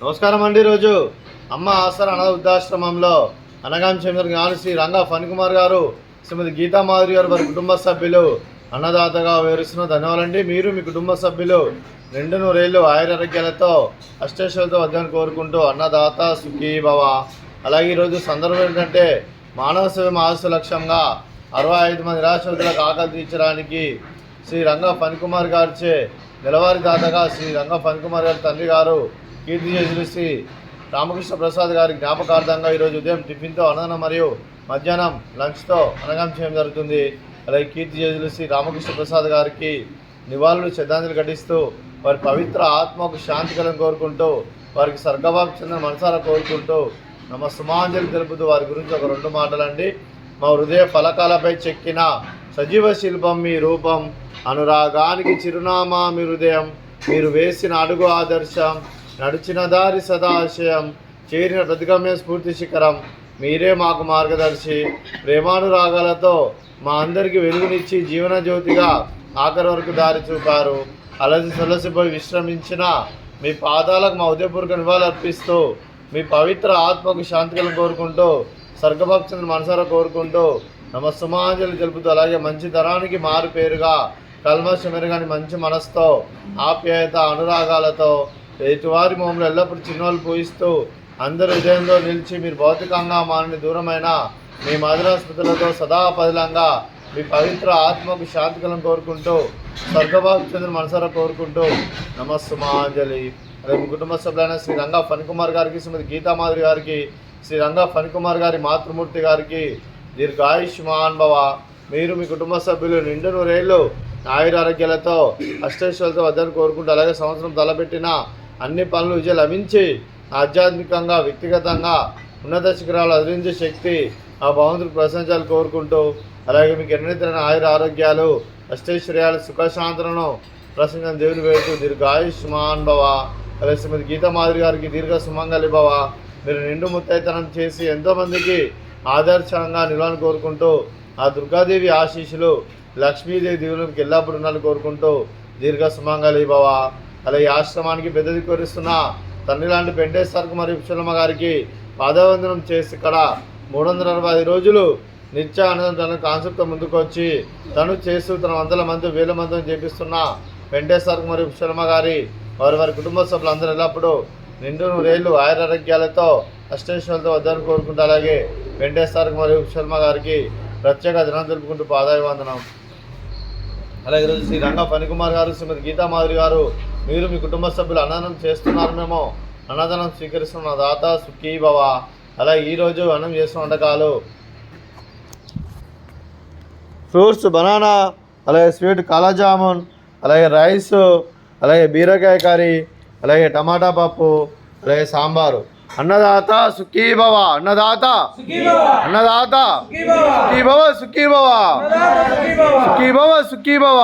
నమస్కారం అండి. రోజు అమ్మ ఆసరా అనాథ వృద్ధాశ్రమంలో అనగాం చంద్ర జ్ఞాని శ్రీ రంగా ఫణికుమార్ గారు, శ్రీమతి గీతామాధురి గారు వారి కుటుంబ సభ్యులు అన్నదాతగా వివరిస్తున్న ధన్యవాదాలండి. మీరు మీ కుటుంబ సభ్యులు నిండు నూరేళ్ళు ఆయురారోగ్యాలతో అష్టేశ్వరులతో వద్దని కోరుకుంటూ అన్నదాత సుఖీ భవ. అలాగే ఈరోజు సందర్భం ఏంటంటే మానవ సేవ మహస్సు లక్ష్యంగా 65 మంది నిరాశ్రితులకు ఆకలి తీర్చడానికి శ్రీ రంగా ఫణికుమార్ గారిచే నెలవారీ దాతగా శ్రీ రంగా ఫణికుమార్ గారి తండ్రి గారు కీర్తిశేషులు శ్రీ రామకృష్ణ ప్రసాద్ గారి జ్ఞాపకార్థంగా ఈరోజు ఉదయం టిఫిన్తో అన్నదానం మరియు మధ్యాహ్నం లంచ్తో అన్నదానం చేయడం జరుగుతుంది. అలాగే కీర్తిశేషులు శ్రీ రామకృష్ణ ప్రసాద్ గారికి నివాళులు శ్రద్ధాంజలి ఘటిస్తూ వారి పవిత్ర ఆత్మకు శాంతి కలను కోరుకుంటూ వారికి స్వర్గభావం చెందిన మనసారా కోరుకుంటూ నమస్సుమాంజలి తెలుపుతూ వారి గురించి ఒక 2 మాటలండి. మా హృదయ ఫలకాలపై చెక్కిన సజీవ శిల్పం మీ రూపం, అనురాగానికి చిరునామా మీ హృదయం, మీరు వేసిన అడుగు ఆదర్శం, నడిచిన దారి సదాశయం, చేరిన ప్రతిగమ్య స్ఫూర్తి శిఖరం, మీరే మాకు మార్గదర్శి. ప్రేమానురాగాలతో మా అందరికీ వెలుగునిచ్చి జీవన జ్యోతిగా ఆఖరి వరకు దారి చూపారు. అలసి సొలసిపోయి విశ్రమించిన మీ పాదాలకు మా ఉదయపూర్వక నివాళులు అర్పిస్తూ మీ పవిత్ర ఆత్మకు శాంతికలను కోరుకుంటూ స్వర్గభక్తులను మనసారా కోరుకుంటూ నమస్సుమాంజలి తెలుపుతూ అలాగే మంచి తరానికి మారు పేరుగా కల్మషం ఎరగని మంచి మనసుతో ఆప్యాయత అనురాగాలతో ఎటువారి మొహంలో ఎల్లప్పుడూ చిన్నోళ్ళు పూయిస్తూ అందరి హృదయంలో నిలిచి మీరు భౌతికంగా మానని దూరమైన మీ మధుర స్మృతులతో సదా పదిలంగా మీ పవిత్ర ఆత్మకు శాంతికలను కోరుకుంటూ స్వర్గభక్తులను మనసారా కోరుకుంటూ నమస్సుమాంజలి. అదే మీ కుటుంబ సభ్యులైన శ్రీ రంగా ఫణికుమార్ గారికి, శ్రీమతి గీతామాధురి గారికి, శ్రీ రంగా ఫణికుమార్ గారి మాతృమూర్తి గారికి దీర్ఘాయుష్మాన్ భవ. మీరు మీ కుటుంబ సభ్యులు నిండు నూరేళ్ళు ఆయురారోగ్యాలతో అష్టైశ్వర్యాలతో వద్దని కోరుకుంటూ అలాగే సంవత్సరం తలపెట్టిన అన్ని పనులు విజయం లభించి ఆధ్యాత్మికంగా వ్యక్తిగతంగా ఉన్నత శిఖరాలు అదిరించే శక్తి ఆ భగవంతుడికి ప్రశంసాలు కోరుకుంటూ అలాగే మీకు ఎన్నెత్తైన ఆయుర ఆరోగ్యాలు అష్టైశ్వర్యాలు సుఖశాంతులను ప్రసంగం దేవుని వేస్తూ దీర్ఘాయుష్మాన్ భవ. అలాగే శ్రీమతి గీతామాధురి గారికి దీర్ఘ సుమంగళి భవ. మీరు నిండు ముత్తైతనం చేసి ఎంతోమందికి ఆదర్శంగా నిలవాలని కోరుకుంటూ ఆ దుర్గాదేవి ఆశీస్సులు లక్ష్మీదేవి దేవునికి ఎల్లప్పుడూ ఉండాలని కోరుకుంటూ దీర్ఘ సుమంగళి భవ. అలాగే ఆశ్రమానికి పెద్దది కోరిస్తున్న తండ్రి లాంటి పెంటేశ్వరకు మరియు విశ్వలమ్మ గారికి పాదవందనం చేసి ఇక్కడ 365 రోజులు నిత్య అన్నదానం తన కాన్సెప్ట్తో ముందుకు వచ్చి తను చేస్తూ తన 100 మంది 1000 మందిని చేపిస్తున్న వెంకటేశ్వరకు మరియు విశ్వలమ్మ గారి వారి కుటుంబ సభ్యులందరూ ఎల్లప్పుడూ నిండు నూరేళ్ళు ఆయురారోగ్యాలతో అష్టైశ్వర్యాలతో వద్దని కోరుకుంటూ అలాగే వెంకటేశ్వరకు మరియు విశ్వలమ్మ గారికి ప్రత్యేక దినం తెలుపుకుంటూ పాదాభివందనం. అలాగే ఈరోజు శ్రీ రంగా ఫణికుమార్ గారు, శ్రీమతి గీతామాధురి గారు, మీరు మీ కుటుంబ సభ్యులు అన్నదానం చేస్తున్నారు, మేము అన్నదానం స్వీకరిస్తున్న దాత సుఖీ భవ. అలాగే ఈరోజు అన్నం చేస్తున్న వంటకాలు ఫ్రూట్స్ బనానా, అలాగే స్వీట్ కాలాజామున్, అలాగే రైస్, అలాగే బీరకాయ కర్రీ, అలాగే టమాటా పప్పు, అలాగే సాంబారు. అన్నదాత సుఖీ భవ, అన్నదాత అన్నదాత సుఖీ భవ, సుఖీ భవ, సుఖీ భవ, సుఖీ భవ.